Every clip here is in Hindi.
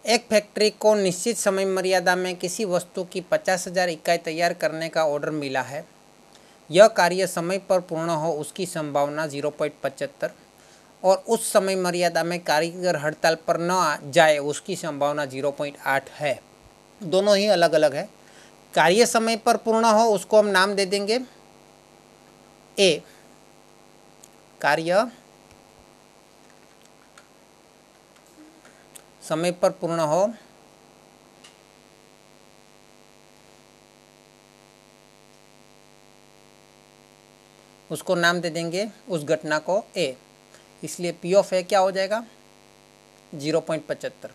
एक फैक्ट्री को निश्चित समय मर्यादा में किसी वस्तु की 50,000 इकाई तैयार करने का ऑर्डर मिला है। यह कार्य समय पर पूर्ण हो उसकी संभावना 0.75 और उस समय मर्यादा में कारीगर हड़ताल पर न जाए उसकी संभावना 0.8 है। दोनों ही अलग अलग है। कार्य समय पर पूर्ण हो उसको हम नाम दे देंगे ए। कार्य समय पर पूर्ण हो उसको नाम दे देंगे उस घटना को ए, इसलिए पी ऑफ ए क्या हो जाएगा 0.75।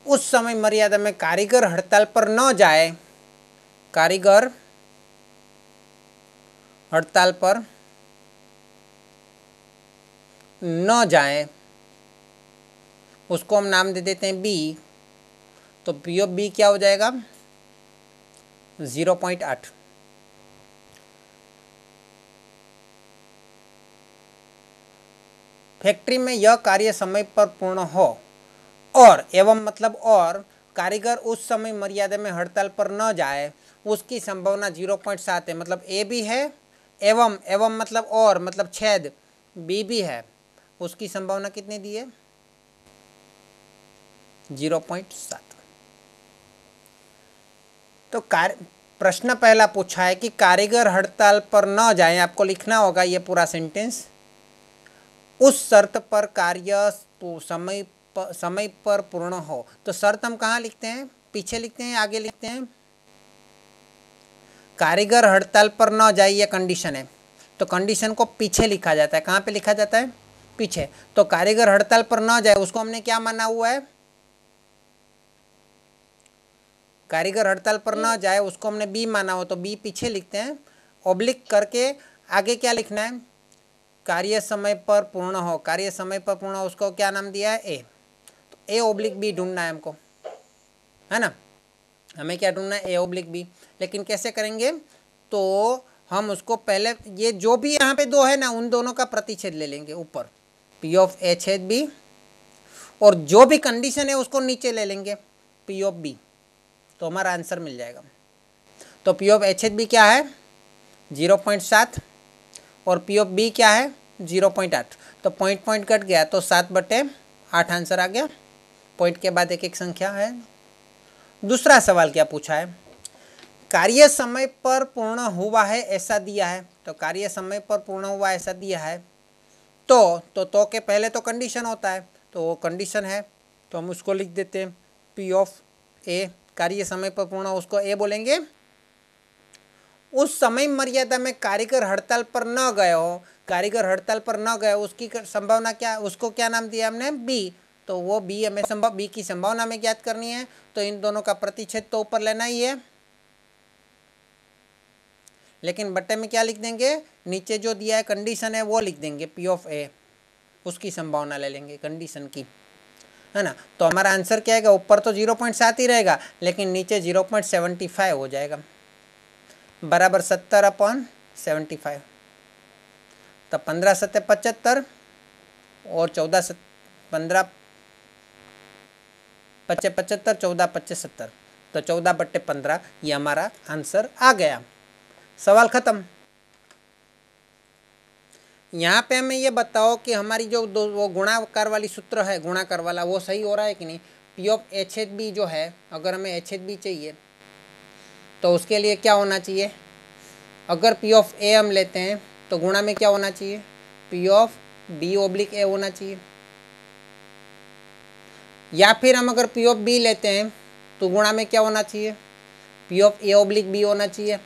उस समय मर्यादा में कारीगर हड़ताल पर न जाए, कारीगर हड़ताल पर न जाए उसको हम नाम दे देते हैं बी, तो पी ऑफ बी क्या हो जाएगा 0.8। फैक्ट्री में यह कार्य समय पर पूर्ण हो और एवं मतलब और कारीगर उस समय मर्यादा में हड़ताल पर न जाए उसकी संभावना 0.7 है। मतलब ए भी है एवं मतलब और मतलब छेद बी भी है, उसकी संभावना कितनी दी है 0.7। तो प्रश्न पहला पूछा है कि कारीगर हड़ताल पर न जाए, आपको लिखना होगा ये पूरा सेंटेंस। उस शर्त पर कार्य समय पर पूर्ण हो, तो शर्त हम कहाँ लिखते हैं, पीछे लिखते हैं आगे लिखते हैं। कारीगर हड़ताल पर न जाए ये कंडीशन है, तो कंडीशन को पीछे लिखा जाता है। कहाँ पे लिखा जाता है पीछे। तो कारीगर हड़ताल पर न जाए उसको हमने क्या माना हुआ है, कारीगर हड़ताल पर न जाए उसको हमने बी माना हो, तो बी पीछे लिखते हैं। ऑब्लिक करके आगे क्या लिखना है, कार्य समय पर पूर्ण हो, कार्य समय पर पूर्ण हो उसको क्या नाम दिया है ए। तो ए ऑब्लिक बी ढूंढना है हमको, है ना। हमें क्या ढूंढना है ए ऑब्लिक बी। लेकिन कैसे करेंगे, तो हम उसको पहले ये जो भी यहाँ पे दो है ना उन दोनों का प्रतिच्छेद ले लेंगे ऊपर, पी ऑफ ए छेद बी, और जो भी कंडीशन है उसको नीचे ले लेंगे पी ऑफ बी, तो हमारा आंसर मिल जाएगा। तो P of H H B क्या है 0.7 और पी ऑफ बी क्या है 0.8। तो पॉइंट कट गया तो 7/8 आंसर आ गया। पॉइंट के बाद एक एक संख्या है। दूसरा सवाल क्या पूछा है, कार्य समय पर पूर्ण हुआ है ऐसा दिया है। तो कार्य समय पर पूर्ण हुआ ऐसा दिया है, तो के पहले तो कंडीशन होता है, तो वो कंडीशन है तो हम उसको लिख देते हैं पी ऑफ ए। कार्य समय पर पूर्ण उसको ए बोलेंगे। उस समय मर्यादा में कारीगर हड़ताल पर न गए हो, कारीगर हड़ताल पर न गए उसकी संभावना क्या, उसको क्या नाम दिया हमने बी, तो वो बी हमें बी की संभावना में ज्ञात करनी है। तो इन दोनों का प्रतिच्छेद तो ऊपर लेना ही है, लेकिन बट्टे में क्या लिख देंगे, नीचे जो दिया है कंडीशन है वो लिख देंगे पी ऑफ ए, उसकी संभावना ले लेंगे कंडीशन की, है ना। तो हमारा आंसर क्या है, ऊपर तो 0.7 ही रहेगा लेकिन नीचे 0.75 हो जाएगा, बराबर 70/75। तब 15 सत्ते 75 और 14 15 पच्चे 75, 14 पच्चे 70, तो 14/15 ये हमारा आंसर आ गया। सवाल खत्म। यहाँ पे हमें ये बताओ कि हमारी जो वो गुणाकार वाली सूत्र है, गुणाकार वाला, वो सही हो रहा है कि नहीं। P of H H B जो है, अगर हमें एच एच बी चाहिए तो उसके लिए क्या होना चाहिए, अगर पी ऑफ ए हम लेते हैं तो गुणा में क्या होना चाहिए, P of B oblique A होना चाहिए। या फिर हम अगर पी ऑफ बी लेते हैं तो गुणा में क्या होना चाहिए, P of A oblique B होना चाहिए,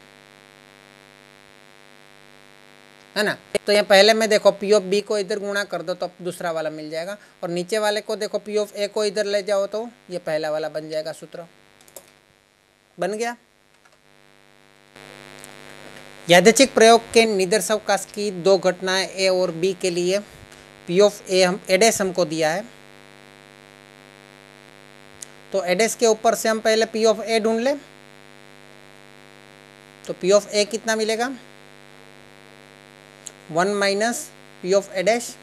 है ना। तो यहाँ पहले में देखो पी ऑफ बी को इधर गुणा कर दो तो दूसरा वाला मिल जाएगा, और नीचे वाले को देखो पी ऑफ ए को इधर ले जाओ तो ये पहला वाला बन जाएगा, सूत्र बन गया। यादृच्छिक प्रयोग के निदर्शक की दो घटनाएं ए और बी के लिए पी ऑफ ए हम एडेस हमको दिया है, तो एडेस के ऊपर से हम पहले पी ऑफ ए ढूंढ लें। तो पी ऑफ ए कितना मिलेगा 1 - पी ऑफ ए डैश,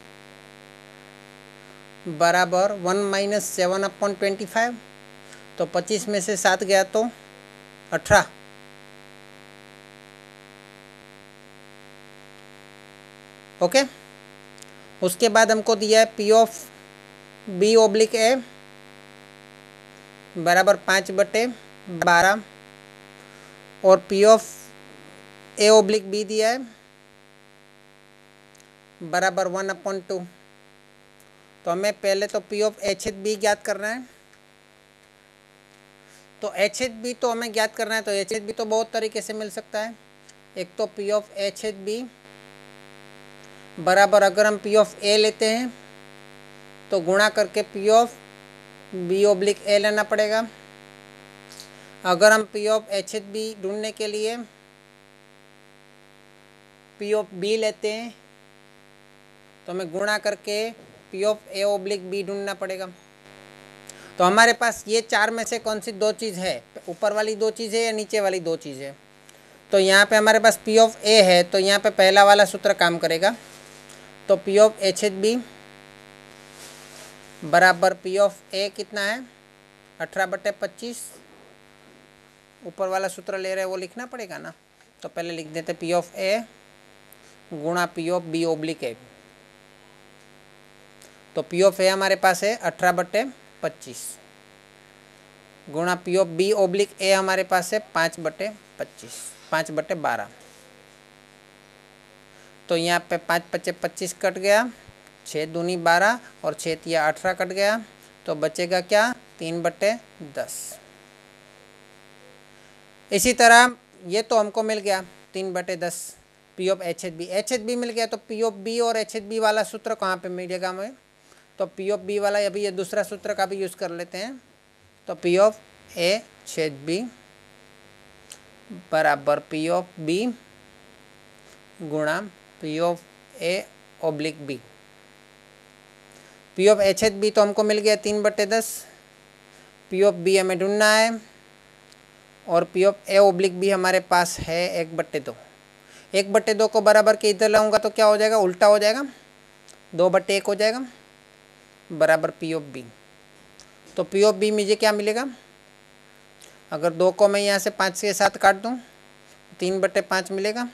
बराबर 1 - 7/25। तो 25 में से 7 गया तो 18। ओके। उसके बाद हमको दिया है P of B oblique A बराबर 5/12 और P of A oblique B दिया है बराबर 1/2। तो हमें पहले तो P of H H B ज्ञात करना है। तो एच एच बी तो हमें ज्ञात करना है, तो एच एच बी तो बहुत तरीके से मिल सकता है। एक तो P of H H B बराबर, अगर हम पी ऑफ ए लेते हैं तो गुणा करके P of B oblique A लेना पड़ेगा। अगर हम P of H H B ढूंढने के लिए पी ऑफ बी लेते हैं तो हमें गुणा करके P of A oblique B ढूंढना पड़ेगा। तो हमारे पास ये चार में से कौन सी दो चीज़ है, ऊपर वाली दो चीज़ है या नीचे वाली दो चीज़ है? तो यहाँ पे हमारे पास पी ऑफ ए है, तो यहाँ पे पहला वाला सूत्र काम करेगा। तो P of H H B बराबर पी ऑफ ए कितना है 18/25। ऊपर वाला सूत्र ले रहे हैं वो लिखना पड़ेगा ना, तो पहले लिख देते पी ऑफ ए गुणा पी ऑफ बी ओब्लिक ए। तो पी ऑफ ए हमारे पास है 18/25 गुणा पी ऑफ बी ओब्लिक ए हमारे पास है 5/12। तो यहाँ पे 5×5 = 25 कट गया, 6 दूनी 12 और 6 तिया 18 कट गया। तो बचेगा क्या 3/10। इसी तरह ये तो हमको मिल गया 3/10 P of H H B. H H B मिल गया, तो पी ऑफ बी और एच एच बी वाला सूत्र कहाँ पे मिलेगा हमें? तो पी ऑफ बी वाला अभी ये दूसरा सूत्र का भी यूज़ कर लेते हैं। तो P of H H B बराबर पी ऑफ बी गुणा P of A oblique B. P of H H B तो हमको मिल गया 3/10, पी ऑफ बी हमें ढूंढना है और P of A oblique B हमारे पास है 1/2। 1/2 को बराबर के इधर लाऊंगा तो क्या हो जाएगा, उल्टा हो जाएगा, 2/1 हो जाएगा बराबर पी ऑफ बी। तो पी ऑफ बी मुझे क्या मिलेगा, अगर 2 को मैं यहाँ से 5 के साथ काट दूँ 3/5 मिलेगा।